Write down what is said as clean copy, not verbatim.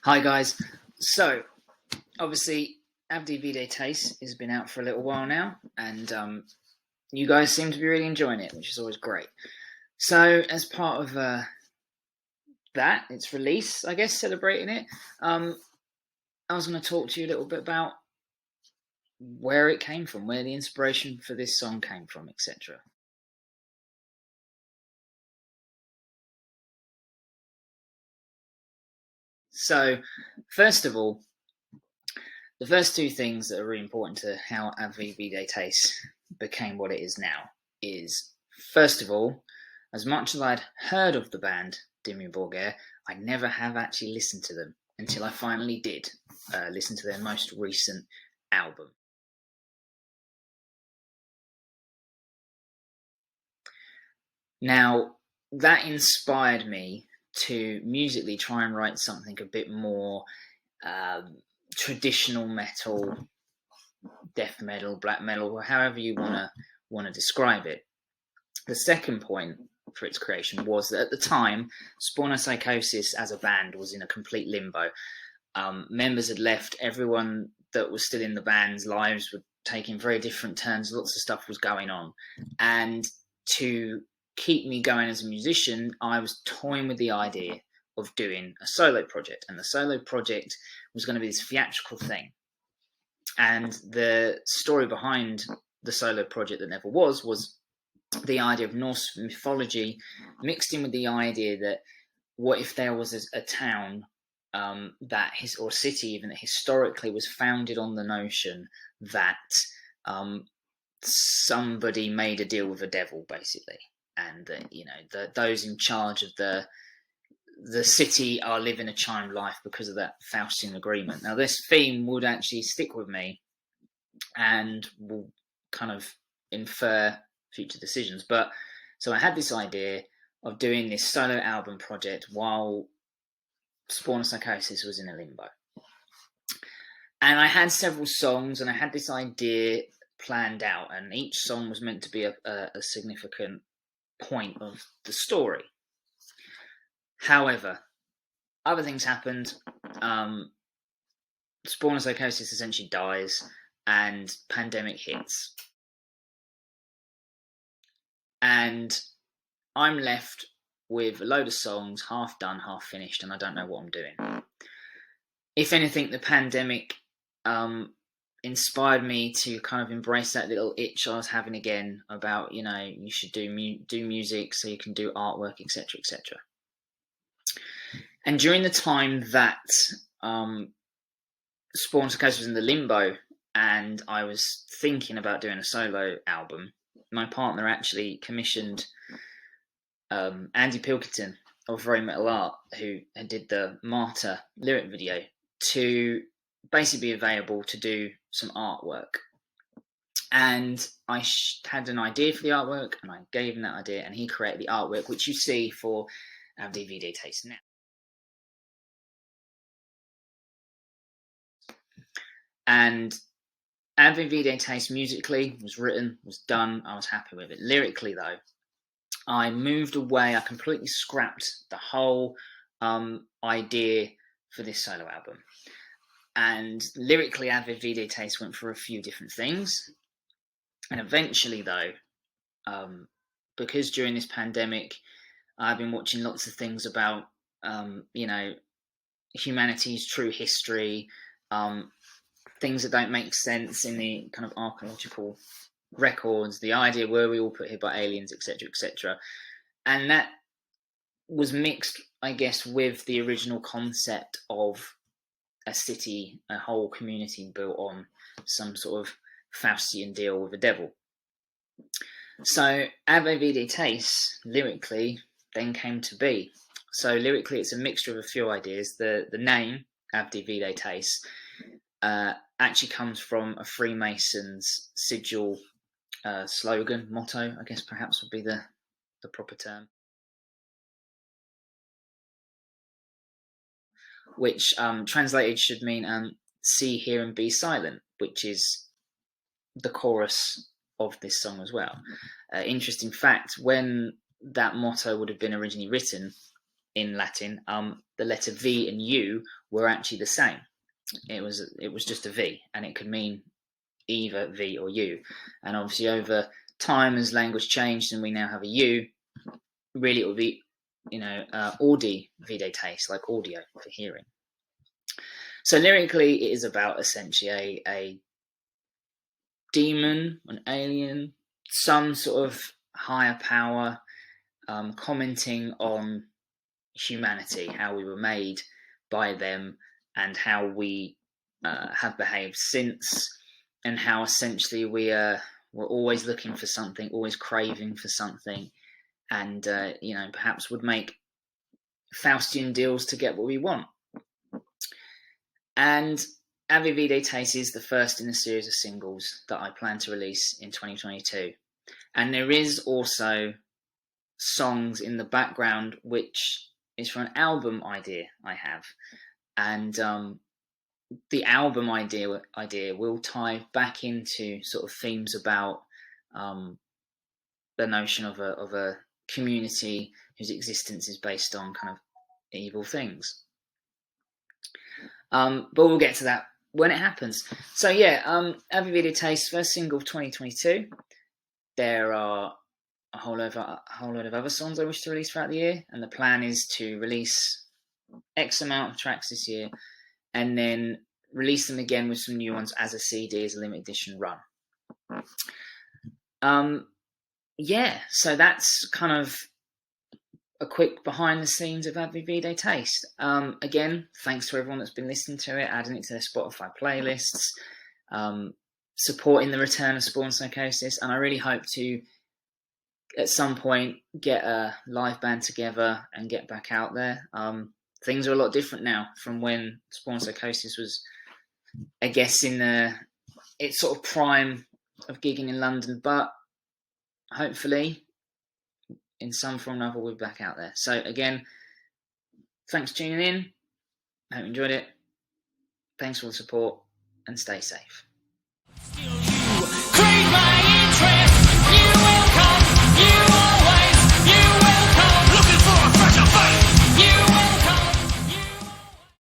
Hi guys. So obviously Avdi Vide Tace has been out for a little while now, and you guys seem to be really enjoying it, which is always great. So as part of its release, I guess celebrating it, I was going to talk to you a little bit about where it came from, where the inspiration for this song came from, etc. So first of all, the first two things that are really important to how Avdi Vide Tace became what it is now is, first of all, as much as I'd heard of the band Dimmu Borgir, I never have actually listened to them until I finally did listen to their most recent album. Now, that inspired me to musically try and write something a bit more traditional metal, death metal, black metal, or however you want to describe it. The second point for its creation was that at the time, Spawn Psychosis as a band was in a complete limbo. Members had left. Everyone that was still in the band's lives were taking very different turns. Lots of stuff was going on, and to keep me going as a musician, I was toying with the idea of doing a solo project, and the solo project was going to be this theatrical thing. And the story behind the solo project that never was the idea of Norse mythology mixed in with the idea that what if there was a town or a city even that historically was founded on the notion that somebody made a deal with the devil, basically, and that those in charge of the city are living a charmed life because of that Faustian agreement. Now, this theme would actually stick with me and will kind of infer future decisions. But so I had this idea of doing this solo album project while Spawn Psychosis was in a limbo. And I had several songs, and I had this idea planned out, and each song was meant to be a significant point of the story. However, other things happened. Spawn Psychosis essentially dies, and pandemic hits. And I'm left with a load of songs, half done, half finished, and I don't know what I'm doing. If anything, the pandemic inspired me to kind of embrace that little itch I was having again about, you should do music so you can do artwork, etc., etc. And during the time that Spawn Psychosis was in the limbo and I was thinking about doing a solo album, my partner actually commissioned Andy Pilkington of Very Metal Art, who did the Martyr lyric video, to basically be available to do some artwork. And I had an idea for the artwork, and I gave him that idea, and he created the artwork, which you see for Avdi Vide Tace now. And Avdi Vide Tace musically was written, was done, I was happy with it. Lyrically, though, I moved away. I completely scrapped the whole idea for this solo album. And lyrically, Avdi Vide Tace went for a few different things. And eventually, though, because during this pandemic, I've been watching lots of things about, humanity's true history, things that don't make sense in the kind of archaeological records, the idea were we all put here by aliens, etc., etc. And that was mixed, I guess, with the original concept of a city, a whole community built on some sort of Faustian deal with the devil. So Avdi Vide Tace, lyrically, then came to be. So lyrically, it's a mixture of a few ideas. The name, Avdi Vide Tace, actually comes from a Freemason's sigil slogan, motto, I guess perhaps would be the proper term, which translated should mean see, hear, and be silent, which is the chorus of this song as well. Interesting fact, when that motto would have been originally written, in Latin, the letter V and U were actually the same. It was just a V, and it could mean either V or U. And obviously, over time, as language changed and we now have a U, really it will be, Avdi Vide Tace, like audio for hearing. So lyrically, it is about essentially a demon, an alien, some sort of higher power, commenting on humanity, how we were made by them, and how we have behaved since, and how essentially we're always looking for something, always craving for something, and perhaps would make Faustian deals to get what we want. And Avdi Vide Tace is the first in a series of singles that I plan to release in 2022. And there is also songs in the background, which is for an album idea I have. And the album idea will tie back into sort of themes about the notion of a community whose existence is based on kind of evil things. But we'll get to that when it happens. So yeah, Avdi Vide Tace, first single of 2022. There are a whole load of other songs I wish to release throughout the year, and the plan is to release X amount of tracks this year, and then release them again with some new ones as a CD, as a limited edition run. So that's kind of a quick behind the scenes of Avdi Vide Tace. Again, thanks to everyone that's been listening to it, adding it to their Spotify playlists, supporting the return of Spawn Psychosis, and I really hope to, at some point, get a live band together and get back out there. Things are a lot different now from when Spawn Psychosis was, I guess, in its sort of prime of gigging in London, but hopefully in some form or another we'll be back out there. So again, thanks for tuning in. I hope you enjoyed it. Thanks for the support, and stay safe.